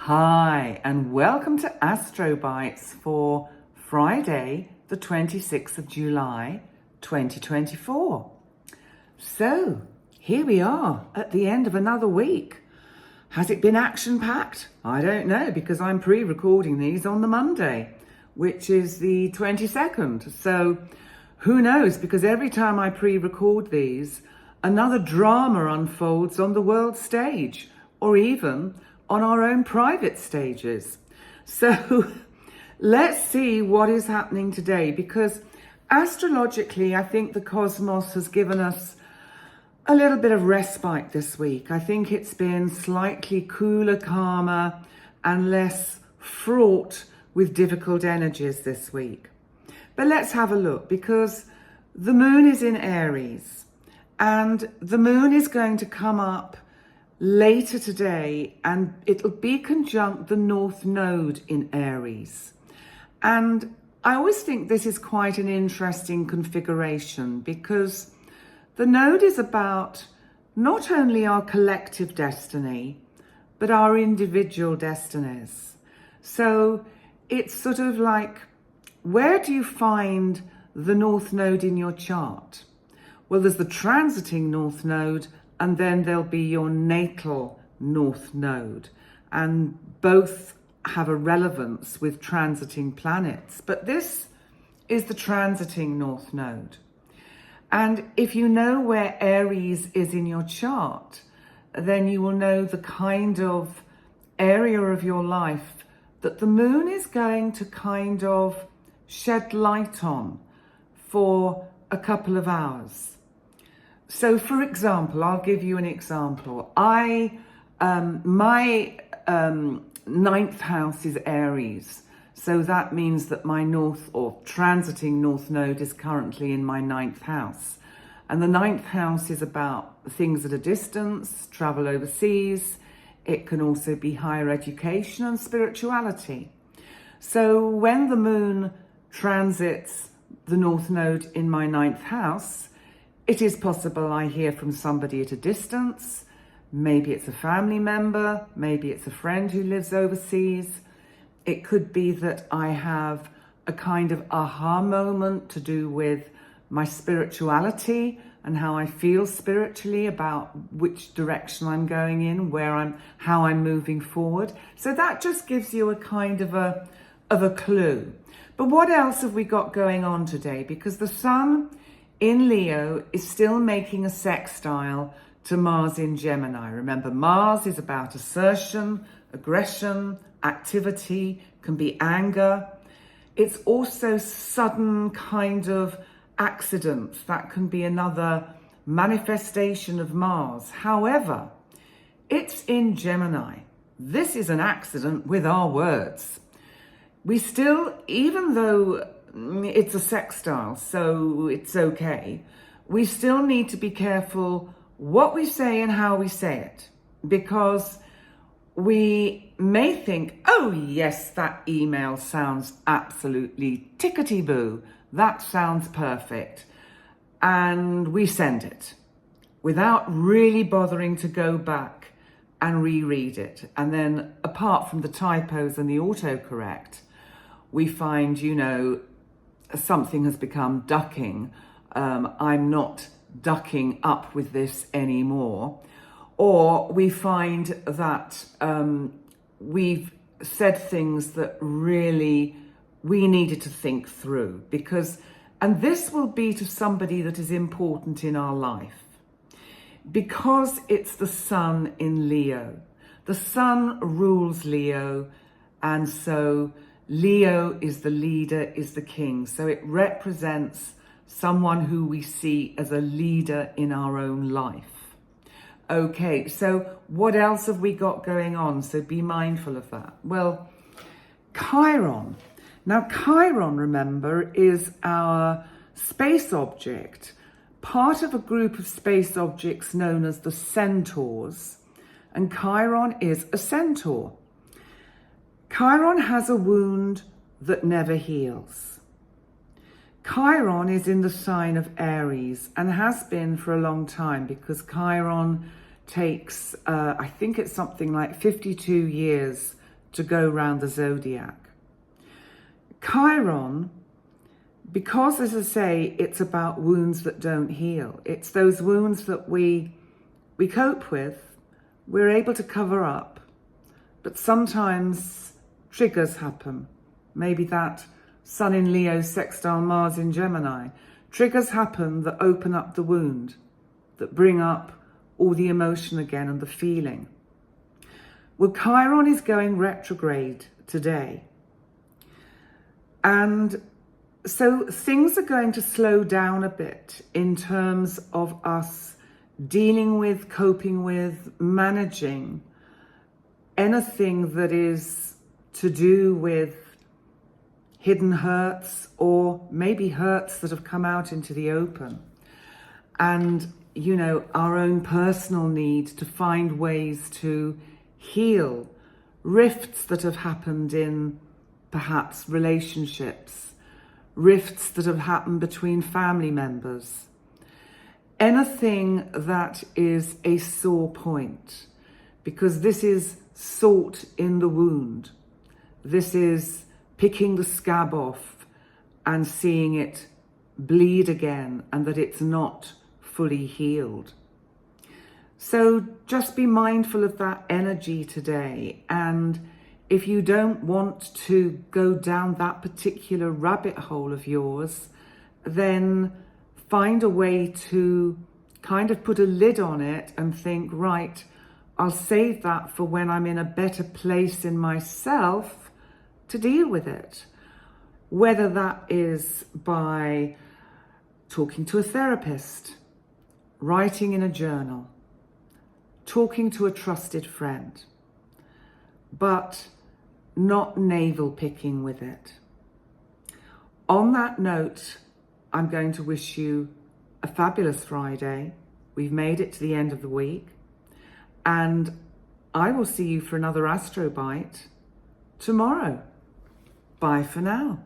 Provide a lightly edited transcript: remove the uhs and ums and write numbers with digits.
Hi, and welcome to Astro Bites for Friday, the 26th of July, 2024. So, here we are at the end of another week. Has it been action-packed? I don't know, because I'm pre-recording these on the Monday, which is the 22nd. So, who knows, because every time I pre-record these, another drama unfolds on the world stage, or even on our own private stages. So let's see what is happening today, because astrologically, I think the cosmos has given us a little bit of respite this week. I think it's been slightly cooler, calmer, and less fraught with difficult energies this week. But let's have a look, because the moon is in Aries, and the moon is going to come up later today, and it'll be conjunct the North Node in Aries. And I always think this is quite an interesting configuration, because the node is about not only our collective destiny, but our individual destinies. So it's sort of like, where do you find the North Node in your chart? Well, there's the transiting North Node, and then there'll be your natal North Node. And both have a relevance with transiting planets. But this is the transiting North Node. And if you know where Aries is in your chart, then you will know the kind of area of your life that the moon is going to kind of shed light on for a couple of hours. So, for example, I'll give you an example. My ninth house is Aries. So that means that my north or transiting North Node is currently in my ninth house. And the ninth house is about things at a distance, travel overseas. It can also be higher education and spirituality. So when the moon transits the North Node in my ninth house, it is possible I hear from somebody at a distance. Maybe it's a family member, maybe it's a friend who lives overseas. It could be that I have a kind of aha moment to do with my spirituality and how I feel spiritually about which direction I'm going in, how I'm moving forward. So that just gives you a kind of a clue. But what else have we got going on today? Because the sun in Leo is still making a sextile to Mars in Gemini. Remember, Mars is about assertion, aggression, activity, can be anger. It's also sudden kind of accidents. That can be another manifestation of Mars. However, it's in Gemini. This is an accident with our words. We still, even though it's a sextile, so it's okay, we still need to be careful what we say and how we say it, because we may think, oh yes, that email sounds absolutely tickety-boo, that sounds perfect, and we send it without really bothering to go back and reread it. And then, apart from the typos and the autocorrect, we find, something has become ducking. I'm not ducking up with this anymore. Or we find that we've said things that really we needed to think through, and this will be to somebody that is important in our life, because it's the sun in Leo. The sun rules Leo, and so Leo is the leader, is the king. So it represents someone who we see as a leader in our own life. Okay, so what else have we got going on? So be mindful of that. Well, Chiron. Now, Chiron, remember, is our space object, part of a group of space objects known as the centaurs. And Chiron is a centaur. Chiron has a wound that never heals. Chiron is in the sign of Aries and has been for a long time, because Chiron takes, I think it's something like 52 years to go round the zodiac. Chiron, because, as I say, it's about wounds that don't heal. It's those wounds that we cope with, we're able to cover up, but sometimes triggers happen. Maybe that Sun in Leo sextile Mars in Gemini. Triggers happen that open up the wound, that bring up all the emotion again and the feeling. Well, Chiron is going retrograde today. And so things are going to slow down a bit in terms of us dealing with, coping with, managing anything that is to do with hidden hurts or maybe hurts that have come out into the open. And, you know, our own personal need to find ways to heal rifts that have happened in perhaps relationships, rifts that have happened between family members, anything that is a sore point, because this is salt in the wound. This is picking the scab off and seeing it bleed again and that it's not fully healed. So just be mindful of that energy today. And if you don't want to go down that particular rabbit hole of yours, then find a way to kind of put a lid on it and think, right, I'll save that for when I'm in a better place in myself to deal with it. Whether that is by talking to a therapist, writing in a journal, talking to a trusted friend, but not navel picking with it. On that note, I'm going to wish you a fabulous Friday. We've made it to the end of the week, and I will see you for another Astro Bite tomorrow. Bye for now.